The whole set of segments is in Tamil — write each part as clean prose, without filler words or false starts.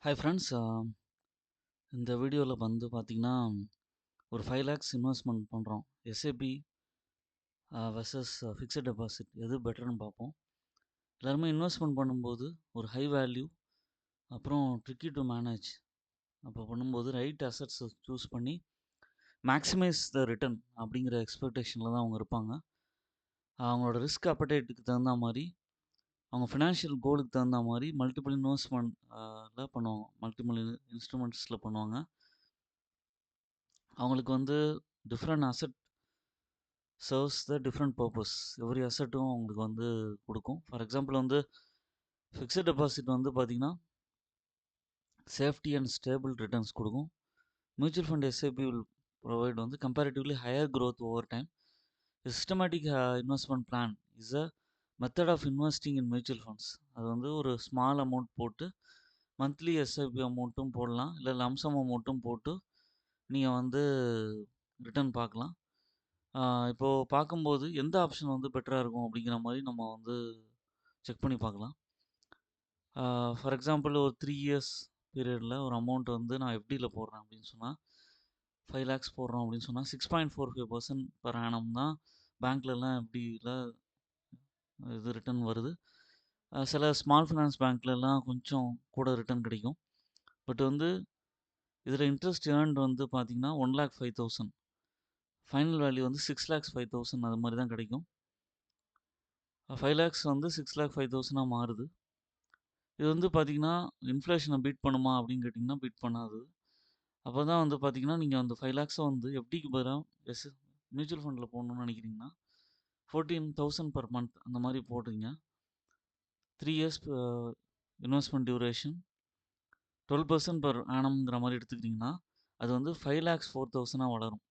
Hi friends. இந்த வீடியோவில் வந்து பார்த்தீங்கன்னா ஒரு 5 lakhs இன்வெஸ்ட்மெண்ட் பண்ணுறோம். எஸ்ஐபி வெர்சஸ் ஃபிக்ஸட் டெபாசிட் எது பெட்டர்னு பார்ப்போம். எல்லாருமே இன்வெஸ்ட்மெண்ட் பண்ணும்போது ஒரு ஹை வேல்யூ அப்புறம் ட்ரிக்கி டு மேனேஜ் அப்போ பண்ணும்போது ரைட் அசட்ஸை சூஸ் பண்ணி மேக்ஸிமைஸ் த ரிட்டர்ன் அப்படிங்கிற எக்ஸ்பெக்டேஷனில் தான் அவங்க இருப்பாங்க. அவங்களோட ரிஸ்க் அப்படைட்டுக்கு தகுந்த மாதிரி அவங்க ஃபினான்ஷியல் கோலுக்கு தகுந்த மாதிரி மல்டிபிள் இன்வெஸ்ட்மெண்ட்டில் பண்ணுவாங்க. மல்டிபிள் இன்ஸ்ட்ருமெண்ட்ஸில் பண்ணுவாங்க. அவங்களுக்கு வந்து different asset serves the different purpose. Every அசட்டும் உங்களுக்கு வந்து கொடுக்கும். ஃபார் எக்ஸாம்பிள் வந்து ஃபிக்ஸட் டெபாசிட் வந்து பார்த்தீங்கன்னா சேஃப்டி அண்ட் ஸ்டேபிள் ரிட்டர்ன்ஸ் கொடுக்கும். Mutual fund SIP will provide வந்து comparatively higher growth over time. Systematic investment plan is a method of investing in mutual funds. அது வந்து ஒரு ஸ்மால் அமௌண்ட் போட்டு மந்த்லி எஸ்ஐபி அமௌண்ட்டும் போடலாம், இல்லை லம்சம் அமௌண்ட்டும் போட்டு நீங்கள் வந்து ரிட்டர்ன் பார்க்கலாம். இப்போது பார்க்கும்போது எந்த ஆப்ஷன் வந்து பெட்டராக இருக்கும் அப்படிங்கிற மாதிரி நம்ம வந்து செக் பண்ணி பார்க்கலாம். ஃபார் எக்ஸாம்பிள் ஒரு 3 இயர்ஸ் பீரியடில் ஒரு அமௌண்ட் வந்து நான் எஃப்டியில் போடுறேன் அப்படின்னு சொன்னால் 5 lakhs போடுறோம் அப்படின்னு சொன்னால் 6.45% பர் ஆனம் தான் பேங்க்லலாம் எஃப்டியில் இது ரிட்டர்ன் வருது. சில ஸ்மால் ஃபினான்ஸ் பேங்க்லலாம் கொஞ்சம் கூட ரிட்டர்ன் கிடைக்கும். பட் வந்து இதில் இன்ட்ரெஸ்ட் ஏர்ன்ட் வந்து பார்த்தீங்கன்னா 1,05,000, ஃபைனல் வேல்யூ வந்து 6,05,000 அது மாதிரி தான் கிடைக்கும். 5 lakhs வந்து 6,05,000 மாறுது. இது வந்து பார்த்தீங்கன்னா இன்ஃப்ளேஷனை பீட் பண்ணுமா அப்படின்னு கேட்டிங்கன்னா பீட் பண்ணாது. அப்போ தான் வந்து பார்த்தீங்கன்னா நீங்கள் அந்த 5 lakhs வந்து எஃப்டிக்கு பதிலாக மியூச்சுவல் ஃபண்டில் போடணும்னு நினைக்கிறீங்கன்னா 14,000 பர் மந்த் அந்த மாதிரி போடுறீங்க. 3 இயர்ஸ் இன்வெஸ்ட்மெண்ட் டியூரேஷன் 12% பர் ஆனம்ங்கிற மாதிரி எடுத்துக்கிட்டிங்கன்னா அது வந்து 5,04,000 வளரும்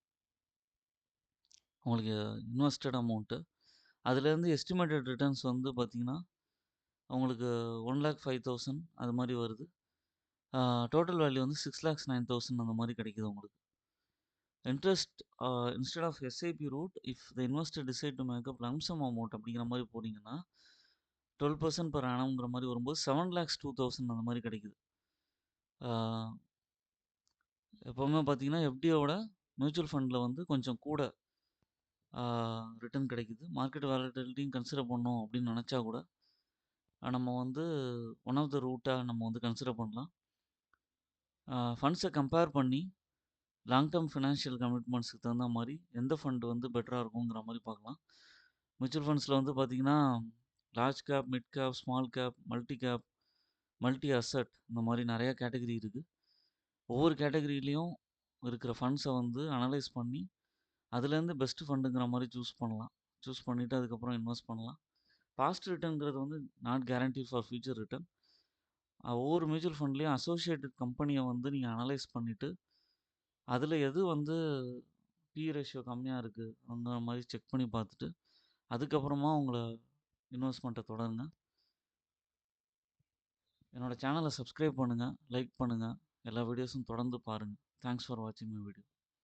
உங்களுக்கு இன்வெஸ்டட் அமௌண்ட்டு. அதுலேருந்து எஸ்டிமேட்டட் ரிட்டர்ன்ஸ் வந்து பார்த்தீங்கன்னா உங்களுக்கு 1,05,000 அது மாதிரி வருது. டோட்டல் வேல்யூ வந்து 6,09,000 அந்த மாதிரி கிடைக்குது உங்களுக்கு. Interest instead of SIP route if the investor decide to make up lump sum amount அப்படிங்கிற மாதிரி போனீங்கன்னா 12% பர் ஆனம்ங்கிற மாதிரி வரும்போது 7,02,000 அந்த மாதிரி கிடைக்குது. எப்போவுமே பார்த்தீங்கன்னா எஃப்டியோட மியூச்சுவல் ஃபண்டில் வந்து கொஞ்சம் கூட ரிட்டர்ன் கிடைக்குது. மார்க்கெட் வாலட்டிலிட்டியும் கன்சிடர் பண்ணோம் அப்படின்னு நினச்சா கூட நம்ம வந்து ஒன் ஆஃப் த ரூட்டாக நம்ம வந்து கன்சிடர் பண்ணலாம். ஃபண்ட்ஸை கம்பேர் பண்ணி லாங் டேர்ம் ஃபினான்ஷியல் கமிட்மெண்ட்ஸுக்கு தகுந்த மாதிரி எந்த ஃபண்டு வந்து பெட்டராக இருக்குங்கிற மாதிரி பார்க்கலாம். மியூச்சுவல் ஃபண்ட்ஸில் வந்து பார்த்திங்கன்னா large cap, mid cap, small cap, multi cap, multi asset இந்த மாதிரி நிறையா கேட்டகரி இருக்குது. ஒவ்வொரு கேட்டகரியிலையும் இருக்கிற ஃபண்ட்ஸை வந்து அனலைஸ் பண்ணி அதுலேருந்து பெஸ்ட்டு ஃபண்டுங்கிற மாதிரி சூஸ் பண்ணிவிட்டு அதுக்கப்புறம் இன்வெஸ்ட் பண்ணலாம். பாஸ்ட் ரிட்டர்ன்ங்கிறது வந்து not guarantee for future return. ஒவ்வொரு மியூச்சுவல் ஃபண்ட்லேயும் அசோசியேட்டட் கம்பெனியை வந்து நீங்கள் அனலைஸ் பண்ணிவிட்டு அதில் எது வந்து பி ரேஷியோ கம்மியாக இருக்குது அந்த மாதிரி செக் பண்ணி பார்த்துட்டு அதுக்கப்புறமா உங்களை இன்வெஸ்ட்மெண்ட்டை தொடருங்க. என்னோடய சேனலை சப்ஸ்கிரைப் பண்ணுங்கள், லைக் பண்ணுங்கள், எல்லா வீடியோஸும் தொடர்ந்து பாருங்கள். தேங்க்ஸ் ஃபார் வாட்சிங் மை வீடியோ.